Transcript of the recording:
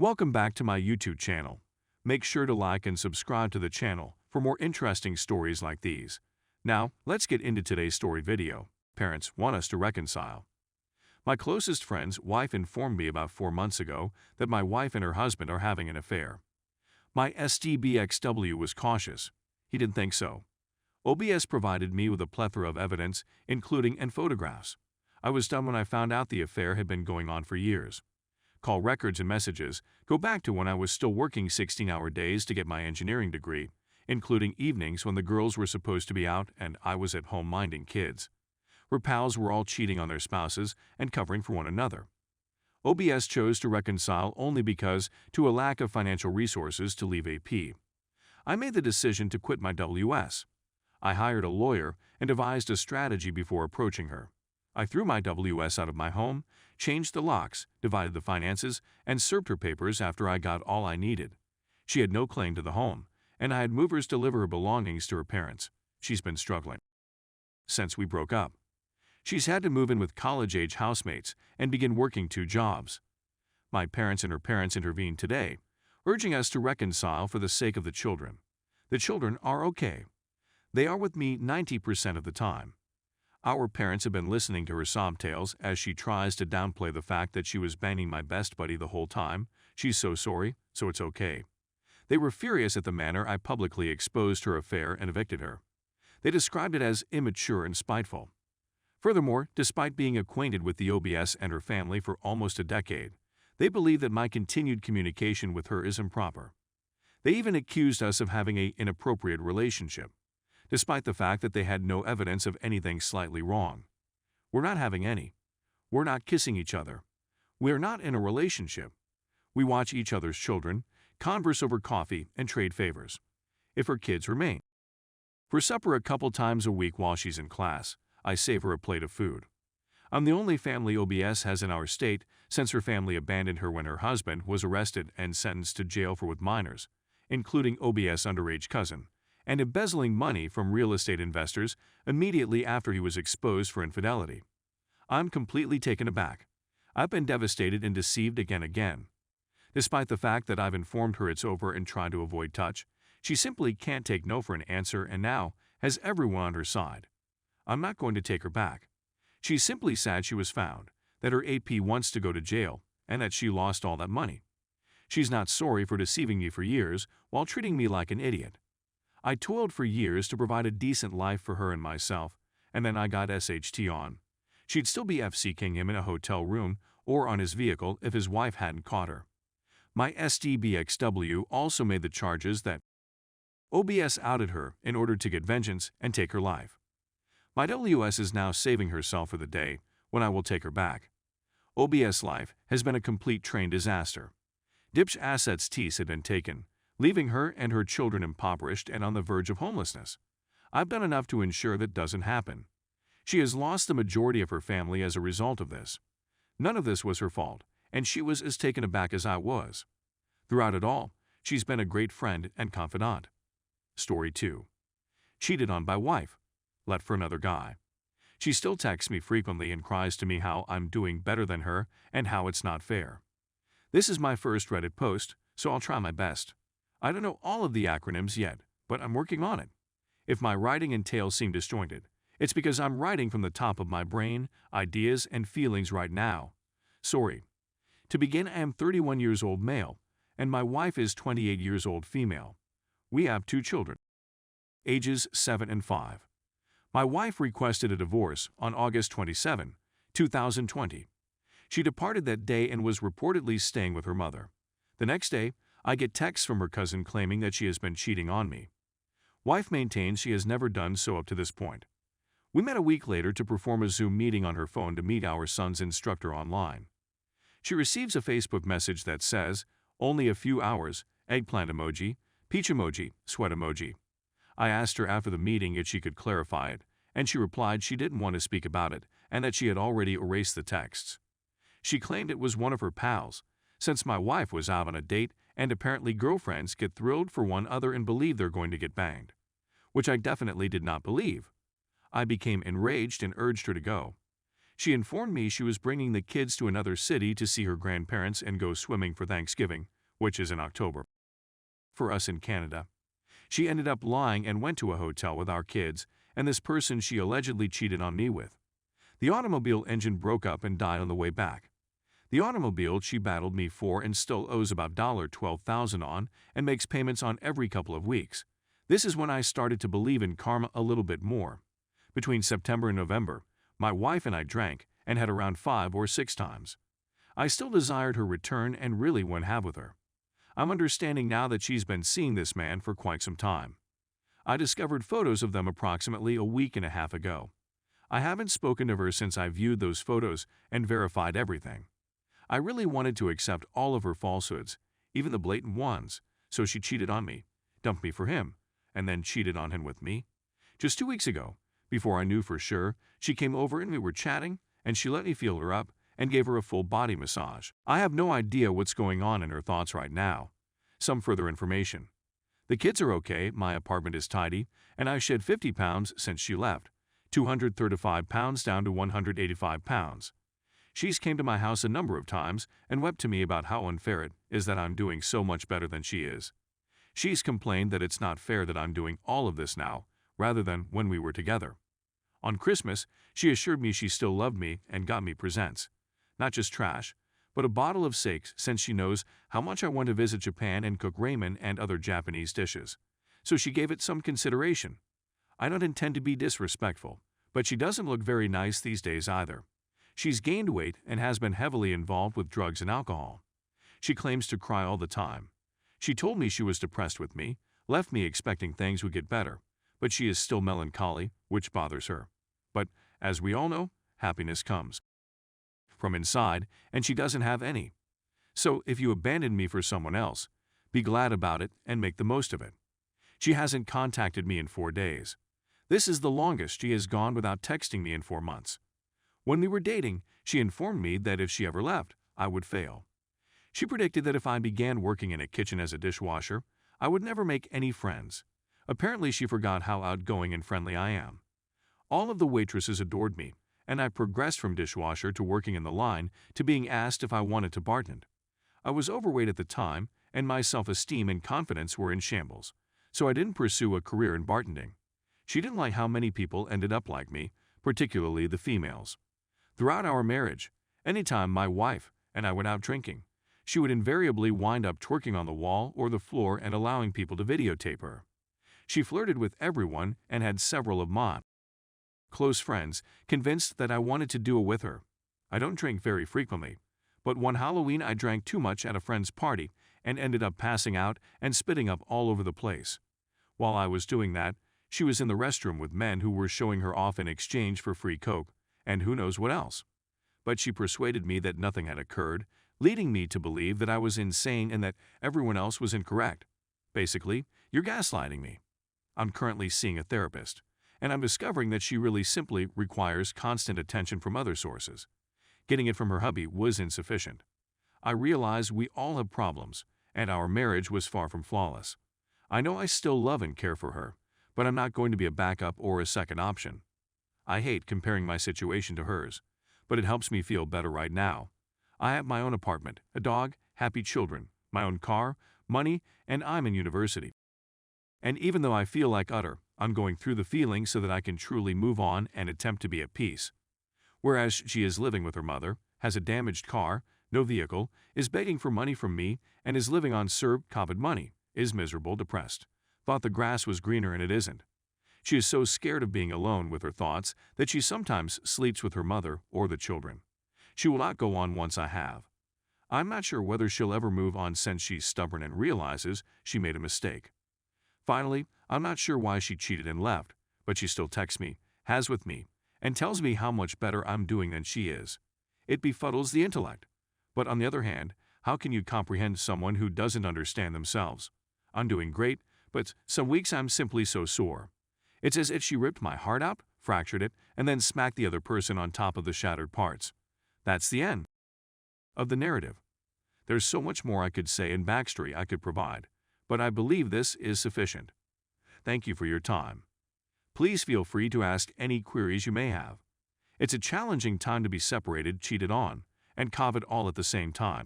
Welcome back to my YouTube channel. Make sure to like and subscribe to the channel for more interesting stories like these. Now, let's get into today's story video. Parents want us to reconcile. My closest friend's wife informed me about 4 months ago that my wife and her husband are having an affair. My SDBXW was cautious. He didn't think so. OBS provided me with a plethora of evidence, including and photographs. I was stunned when I found out the affair had been going on for years. Call records and messages go back to when I was still working 16-hour days to get my engineering degree, including evenings when the girls were supposed to be out and I was at home minding kids. Her pals were all cheating on their spouses and covering for one another. OBS chose to reconcile only because to a lack of financial resources to leave AP. I made the decision to quit my WS. I hired a lawyer and devised a strategy before approaching her. I threw my WS out of my home, changed the locks, divided the finances, and served her papers after I got all I needed. She had no claim to the home, and I had movers deliver her belongings to her parents. She's been struggling since we broke up. She's had to move in with college-age housemates and begin working 2 jobs. My parents and her parents intervened today, urging us to reconcile for the sake of the children. The children are okay. They are with me 90% of the time. Our parents have been listening to her sob tales as she tries to downplay the fact that she was banging my best buddy the whole time. She's so sorry, so it's okay. They were furious at the manner I publicly exposed her affair and evicted her. They described it as immature and spiteful. Furthermore, despite being acquainted with the OBS and her family for almost a decade, they believe that my continued communication with her is improper. They even accused us of having an inappropriate relationship, despite the fact that they had no evidence of anything slightly wrong. We're not having any. We're not kissing each other. We're not in a relationship. We watch each other's children, converse over coffee, and trade favors. If her kids remain for supper a couple times a week while she's in class, I save her a plate of food. I'm the only family OBS has in our state since her family abandoned her when her husband was arrested and sentenced to jail for with minors, including OBS' underage cousin, and embezzling money from real estate investors immediately after he was exposed for infidelity. I'm completely taken aback. I've been devastated and deceived again. Despite the fact that I've informed her it's over and tried to avoid touch, she simply can't take no for an answer and now has everyone on her side. I'm not going to take her back. She's simply sad she was found, that her AP wants to go to jail, and that she lost all that money. She's not sorry for deceiving me for years while treating me like an idiot. I toiled for years to provide a decent life for her and myself, and then I got SHT on. She'd still be FCking him in a hotel room or on his vehicle if his wife hadn't caught her. My SDBXW also made the charges that OBS outed her in order to get vengeance and take her life. My WS is now saving herself for the day when I will take her back. OBS' life has been a complete train disaster. Dip's assets T's had been taken, leaving her and her children impoverished and on the verge of homelessness. I've done enough to ensure that doesn't happen. She has lost the majority of her family as a result of this. None of this was her fault, and she was as taken aback as I was. Throughout it all, she's been a great friend and confidant. Story 2. Cheated on by wife. Left for another guy. She still texts me frequently and cries to me how I'm doing better than her and how it's not fair. This is my first Reddit post, so I'll try my best. I don't know all of the acronyms yet, but I'm working on it. If my writing and tales seem disjointed, it's because I'm writing from the top of my brain, ideas, and feelings right now. Sorry. To begin, I am 31 years old male, and my wife is 28 years old female. We have 2 children, ages 7 and 5. My wife requested a divorce on August 27, 2020. She departed that day and was reportedly staying with her mother. The next day, I get texts from her cousin claiming that she has been cheating on me. Wife maintains she has never done so up to this point. We met a week later to perform a Zoom meeting on her phone to meet our son's instructor online. She receives a Facebook message that says, "Only a few hours, eggplant emoji, peach emoji, sweat emoji." I asked her after the meeting if she could clarify it, and she replied she didn't want to speak about it and that she had already erased the texts. She claimed it was one of her pals, since my wife was out on a date and apparently girlfriends get thrilled for one other and believe they're going to get banged, which I definitely did not believe. I became enraged and urged her to go. She informed me she was bringing the kids to another city to see her grandparents and go swimming for Thanksgiving, which is in October. For us in Canada. She ended up lying and went to a hotel with our kids and this person she allegedly cheated on me with. The automobile engine broke up and died on the way back. The automobile she battled me for and still owes about $12,000 on and makes payments on every couple of weeks. This is when I started to believe in karma a little bit more. Between September and November, my wife and I drank and had around 5 or 6 times. I still desired her return and really went have with her. I'm understanding now that she's been seeing this man for quite some time. I discovered photos of them approximately a week and a half ago. I haven't spoken to her since I viewed those photos and verified everything. I really wanted to accept all of her falsehoods, even the blatant ones, so she cheated on me, dumped me for him, and then cheated on him with me. Just 2 weeks ago, before I knew for sure, she came over and we were chatting, and she let me feel her up and gave her a full body massage. I have no idea what's going on in her thoughts right now. Some further information. The kids are okay, my apartment is tidy, and I shed 50 pounds since she left, 235 pounds down to 185 pounds. She's came to my house a number of times and wept to me about how unfair it is that I'm doing so much better than she is. She's complained that it's not fair that I'm doing all of this now, rather than when we were together. On Christmas, she assured me she still loved me and got me presents. Not just trash, but a bottle of sake since she knows how much I want to visit Japan and cook ramen and other Japanese dishes. So she gave it some consideration. I don't intend to be disrespectful, but she doesn't look very nice these days either. She's gained weight and has been heavily involved with drugs and alcohol. She claims to cry all the time. She told me she was depressed with me, left me expecting things would get better, but she is still melancholy, which bothers her. But, as we all know, happiness comes from inside, and she doesn't have any. So, if you abandon me for someone else, be glad about it and make the most of it. She hasn't contacted me in 4 days. This is the longest she has gone without texting me in 4 months. When we were dating, she informed me that if she ever left, I would fail. She predicted that if I began working in a kitchen as a dishwasher, I would never make any friends. Apparently, she forgot how outgoing and friendly I am. All of the waitresses adored me, and I progressed from dishwasher to working in the line to being asked if I wanted to bartend. I was overweight at the time, and my self-esteem and confidence were in shambles, so I didn't pursue a career in bartending. She didn't like how many people ended up like me, particularly the females. Throughout our marriage, anytime my wife and I went out drinking, she would invariably wind up twerking on the wall or the floor and allowing people to videotape her. She flirted with everyone and had several of my close friends convinced that I wanted to do it with her. I don't drink very frequently, but one Halloween I drank too much at a friend's party and ended up passing out and spitting up all over the place. While I was doing that, she was in the restroom with men who were showing her off in exchange for free Coke, and who knows what else. But she persuaded me that nothing had occurred, leading me to believe that I was insane and that everyone else was incorrect. Basically, you're gaslighting me. I'm currently seeing a therapist, and I'm discovering that she really simply requires constant attention from other sources. Getting it from her hubby was insufficient. I realize we all have problems, and our marriage was far from flawless. I know I still love and care for her, but I'm not going to be a backup or a second option. I hate comparing my situation to hers, but it helps me feel better right now. I have my own apartment, a dog, happy children, my own car, money, and I'm in university. And even though I feel like I'm going through the feeling so that I can truly move on and attempt to be at peace. Whereas she is living with her mother, has a damaged car, no vehicle, is begging for money from me, and is living on CERB COVID money, is miserable, depressed. Thought the grass was greener and it isn't. She is so scared of being alone with her thoughts that she sometimes sleeps with her mother or the children. She will not go on once I have. I'm not sure whether she'll ever move on since she's stubborn and realizes she made a mistake. Finally, I'm not sure why she cheated and left, but she still texts me, has with me, and tells me how much better I'm doing than she is. It befuddles the intellect. But on the other hand, how can you comprehend someone who doesn't understand themselves? I'm doing great, but some weeks I'm simply so sore. It's as if she ripped my heart out, fractured it, and then smacked the other person on top of the shattered parts. That's the end of the narrative. There's so much more I could say and backstory I could provide, but I believe this is sufficient. Thank you for your time. Please feel free to ask any queries you may have. It's a challenging time to be separated, cheated on, and covet all at the same time.